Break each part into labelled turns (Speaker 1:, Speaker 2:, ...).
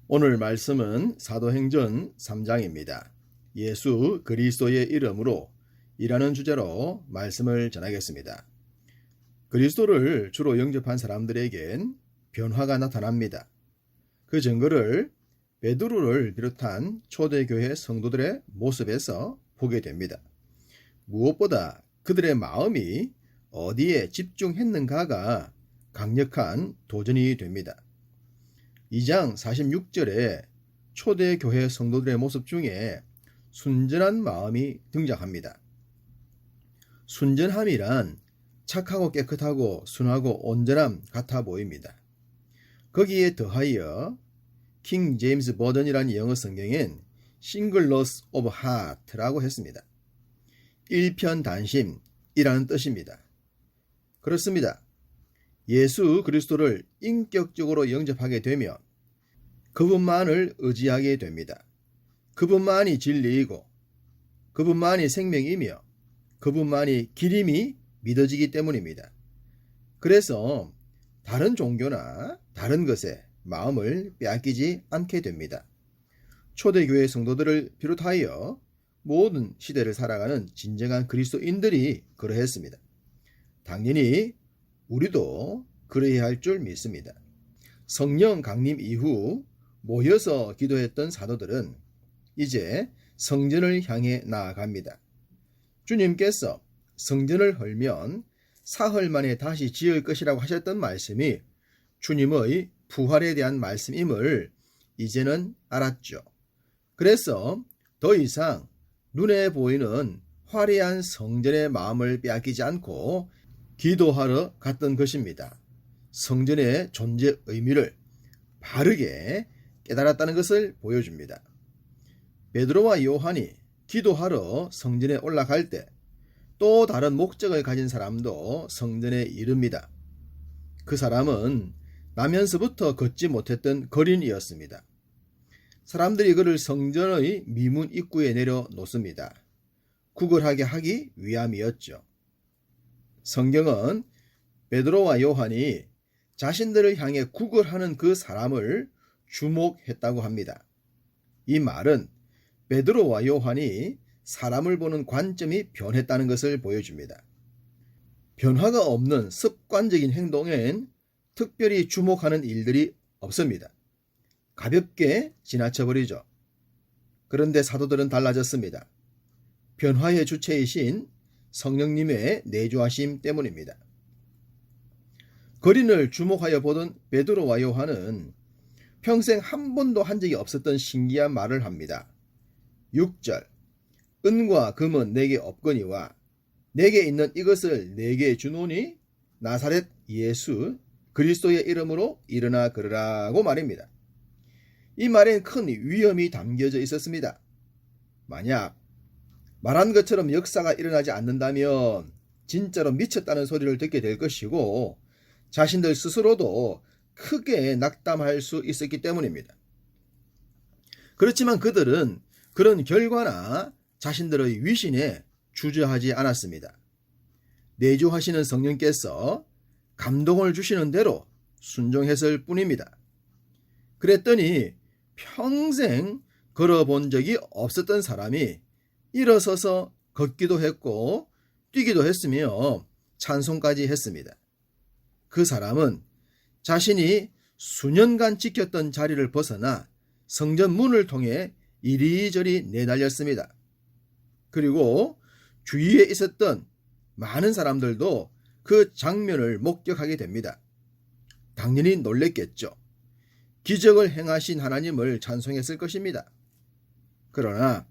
Speaker 1: 오늘 말씀은 사도행전 3장입니다. 예수 그리스도의 이름으로 이라는 주제로 말씀을 전하겠습니다. 그리스도를 주로 영접한 사람들에겐 변화가 나타납니다. 그 증거를 베드로를 비롯한 초대교회 성도들의 모습에서 보게 됩니다. 무엇보다 그들의 마음이 어디에 집중했는가가 강력한 도전이 됩니다. 2장 46절에 초대교회 성도들의 모습 중에 순전한 마음이 등장합니다. 순전함이란 착하고 깨끗하고 순하고 온전함 같아 보입니다. 거기에 더하여 킹 제임스 버전이라는 영어 성경엔 singleness of heart라고 했습니다. 일편단심이라는 뜻입니다. 그렇습니다. 예수 그리스도를 인격적으로 영접하게 되면 그분만을 의지하게 됩니다. 그분만이 진리이고 그분만이 생명이며 그분만이 길임이 믿어지기 때문입니다. 그래서 다른 종교나 다른 것에 마음을 빼앗기지 않게 됩니다. 초대교회 성도들을 비롯하여 모든 시대를 살아가는 진정한 그리스도인들이 그러했습니다. 당연히 우리도 그러해야 할 줄 믿습니다. 성령 강림 이후 모여서 기도했던 사도들은 이제 성전을 향해 나아갑니다. 주님께서 성전을 헐면 사흘 만에 다시 지을 것이라고 하셨던 말씀이 주님의 부활에 대한 말씀임을 이제는 알았죠. 그래서 더 이상 눈에 보이는 화려한 성전의 마음을 빼앗기지 않고 기도하러 갔던 것입니다. 성전의 존재 의미를 바르게 깨달았다는 것을 보여줍니다. 베드로와 요한이 기도하러 성전에 올라갈 때 또 다른 목적을 가진 사람도 성전에 이릅니다. 그 사람은 나면서부터 걷지 못했던 거린이었습니다. 사람들이 그를 성전의 미문 입구에 내려놓습니다. 구걸하게 하기 위함이었죠. 성경은 베드로와 요한이 자신들을 향해 구걸하는 그 사람을 주목했다고 합니다. 이 말은 베드로와 요한이 사람을 보는 관점이 변했다는 것을 보여줍니다. 변화가 없는 습관적인 행동엔 특별히 주목하는 일들이 없습니다. 가볍게 지나쳐버리죠. 그런데 사도들은 달라졌습니다. 변화의 주체이신 성령님의 내주하심 때문입니다. 거린을 주목하여 보던 베드로와 요한은 평생 한 번도 한 적이 없었던 신기한 말을 합니다. 6절 은과 금은 내게 없거니와 내게 있는 이것을 내게 주노니 나사렛 예수 그리스도의 이름으로 일어나 걸으라고 말입니다. 이 말엔 큰 위험이 담겨져 있었습니다. 만약 말한 것처럼 역사가 일어나지 않는다면 진짜로 미쳤다는 소리를 듣게 될 것이고 자신들 스스로도 크게 낙담할 수 있었기 때문입니다. 그렇지만 그들은 그런 결과나 자신들의 위신에 주저하지 않았습니다. 내주하시는 성령께서 감동을 주시는 대로 순종했을 뿐입니다. 그랬더니 평생 걸어본 적이 없었던 사람이 일어서서 걷기도 했고 뛰기도 했으며 찬송까지 했습니다. 그 사람은 자신이 수년간 지켰던 자리를 벗어나 성전 문을 통해 이리저리 내달렸습니다. 그리고 주위에 있었던 많은 사람들도 그 장면을 목격하게 됩니다. 당연히 놀랬겠죠. 기적을 행하신 하나님을 찬송했을 것입니다. 그러나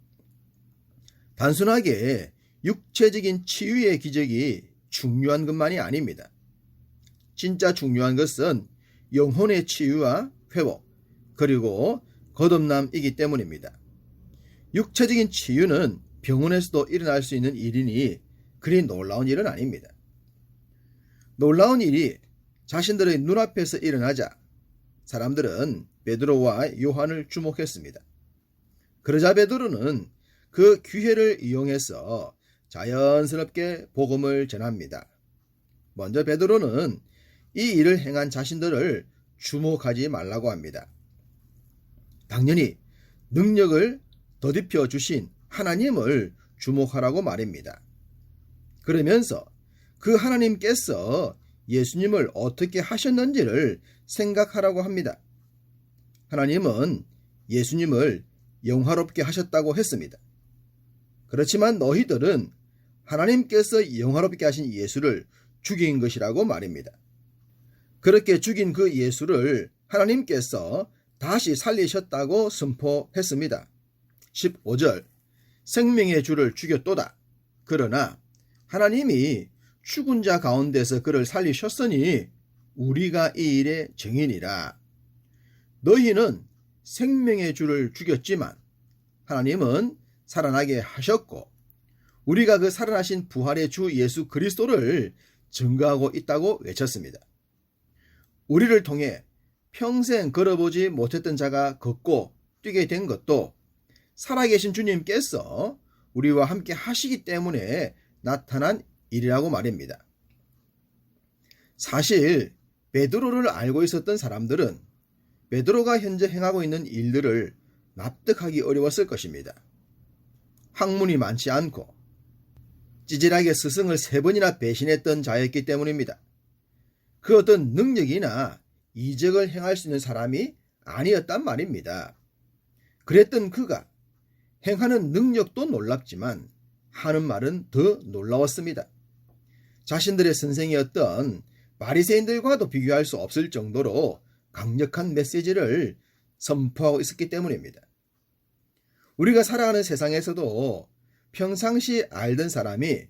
Speaker 1: 단순하게 육체적인 치유의 기적이 중요한 것만이 아닙니다. 진짜 중요한 것은 영혼의 치유와 회복, 그리고 거듭남이기 때문입니다. 육체적인 치유는 병원에서도 일어날 수 있는 일이니 그리 놀라운 일은 아닙니다. 놀라운 일이 자신들의 눈앞에서 일어나자 사람들은 베드로와 요한을 주목했습니다. 그러자 베드로는 그 기회를 이용해서 자연스럽게 복음을 전합니다. 먼저 베드로는 이 일을 행한 자신들을 주목하지 말라고 합니다. 당연히 능력을 더딥혀 주신 하나님을 주목하라고 말입니다. 그러면서 그 하나님께서 예수님을 어떻게 하셨는지를 생각하라고 합니다. 하나님은 예수님을 영화롭게 하셨다고 했습니다. 그렇지만 너희들은 하나님께서 영화롭게 하신 예수를 죽인 것이라고 말입니다. 그렇게 죽인 그 예수를 하나님께서 다시 살리셨다고 선포했습니다. 15절 생명의 주를 죽였도다. 그러나 하나님이 죽은 자 가운데서 그를 살리셨으니 우리가 이 일의 증인이라. 너희는 생명의 주를 죽였지만 하나님은 살아나게 하셨고 우리가 그 살아나신 부활의 주 예수 그리스도를 증거하고 있다고 외쳤습니다. 우리를 통해 평생 걸어보지 못했던 자가 걷고 뛰게 된 것도 살아계신 주님께서 우리와 함께 하시기 때문에 나타난 일이라고 말입니다. 사실 베드로를 알고 있었던 사람들은 베드로가 현재 행하고 있는 일들을 납득하기 어려웠을 것입니다. 학문이 많지 않고 찌질하게 스승을 3번이나 배신했던 자였기 때문입니다. 그 어떤 능력이나 이적을 행할 수 있는 사람이 아니었단 말입니다. 그랬던 그가 행하는 능력도 놀랍지만 하는 말은 더 놀라웠습니다. 자신들의 선생이었던 바리새인들과도 비교할 수 없을 정도로 강력한 메시지를 선포하고 있었기 때문입니다. 우리가 살아가는 세상에서도 평상시 알던 사람이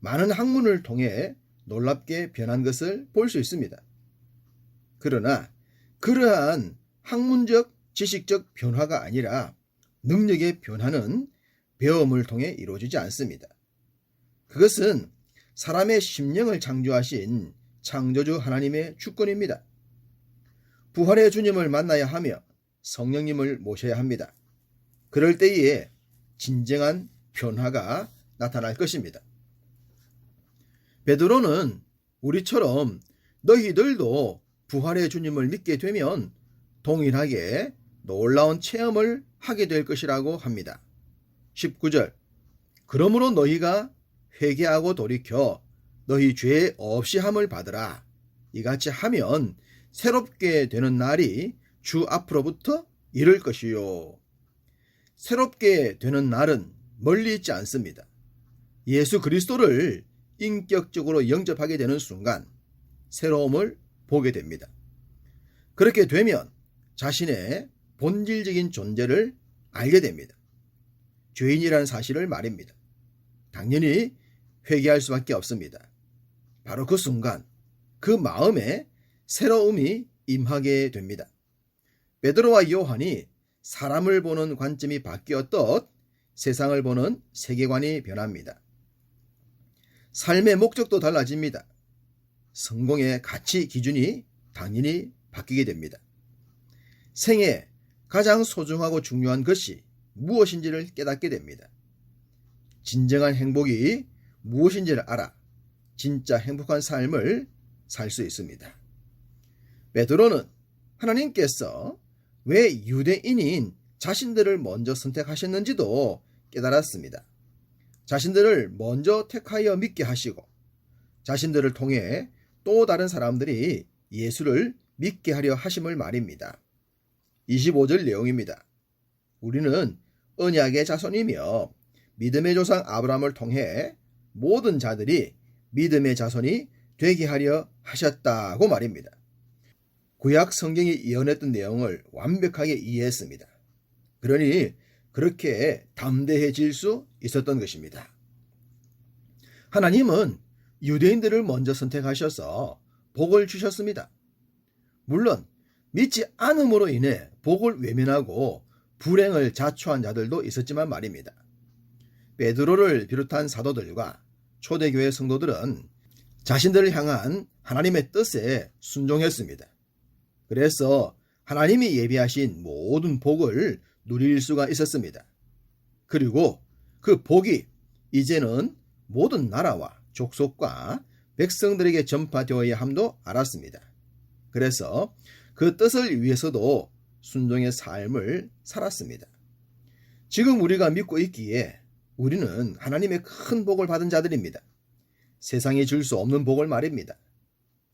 Speaker 1: 많은 학문을 통해 놀랍게 변한 것을 볼 수 있습니다. 그러나 그러한 학문적, 지식적 변화가 아니라 능력의 변화는 배움을 통해 이루어지지 않습니다. 그것은 사람의 심령을 창조하신 창조주 하나님의 주권입니다. 부활의 주님을 만나야 하며 성령님을 모셔야 합니다. 그럴 때에 진정한 변화가 나타날 것입니다. 베드로는 우리처럼 너희들도 부활의 주님을 믿게 되면 동일하게 놀라운 체험을 하게 될 것이라고 합니다. 19절 그러므로 너희가 회개하고 돌이켜 너희 죄 없이 함을 받으라. 이같이 하면 새롭게 되는 날이 주 앞으로부터 이를 것이요. 새롭게 되는 날은 멀리 있지 않습니다. 예수 그리스도를 인격적으로 영접하게 되는 순간 새로움을 보게 됩니다. 그렇게 되면 자신의 본질적인 존재를 알게 됩니다. 죄인이라는 사실을 말입니다. 당연히 회개할 수밖에 없습니다. 바로 그 순간 그 마음에 새로움이 임하게 됩니다. 베드로와 요한이 사람을 보는 관점이 바뀌었듯 세상을 보는 세계관이 변합니다. 삶의 목적도 달라집니다. 성공의 가치 기준이 당연히 바뀌게 됩니다. 생에 가장 소중하고 중요한 것이 무엇인지를 깨닫게 됩니다. 진정한 행복이 무엇인지를 알아 진짜 행복한 삶을 살 수 있습니다. 베드로는 하나님께서 왜 유대인인 자신들을 먼저 선택하셨는지도 깨달았습니다. 자신들을 먼저 택하여 믿게 하시고 자신들을 통해 또 다른 사람들이 예수를 믿게 하려 하심을 말입니다. 25절 내용입니다. 우리는 언약의 자손이며 믿음의 조상 아브라함을 통해 모든 자들이 믿음의 자손이 되게 하려 하셨다고 말입니다. 구약 성경이 예언했던 내용을 완벽하게 이해했습니다. 그러니 그렇게 담대해질 수 있었던 것입니다. 하나님은 유대인들을 먼저 선택하셔서 복을 주셨습니다. 물론 믿지 않음으로 인해 복을 외면하고 불행을 자초한 자들도 있었지만 말입니다. 베드로를 비롯한 사도들과 초대교회 성도들은 자신들을 향한 하나님의 뜻에 순종했습니다. 그래서 하나님이 예비하신 모든 복을 누릴 수가 있었습니다. 그리고 그 복이 이제는 모든 나라와 족속과 백성들에게 전파되어야 함도 알았습니다. 그래서 그 뜻을 위해서도 순종의 삶을 살았습니다. 지금 우리가 믿고 있기에 우리는 하나님의 큰 복을 받은 자들입니다. 세상이 줄 수 없는 복을 말입니다.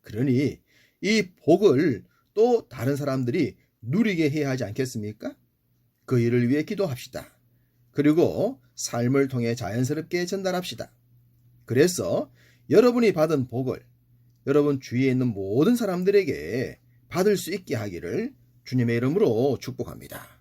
Speaker 1: 그러니 이 복을 또 다른 사람들이 누리게 해야 하지 않겠습니까? 그 일을 위해 기도합시다. 그리고 삶을 통해 자연스럽게 전달합시다. 그래서 여러분이 받은 복을 여러분 주위에 있는 모든 사람들에게 받을 수 있게 하기를 주님의 이름으로 축복합니다.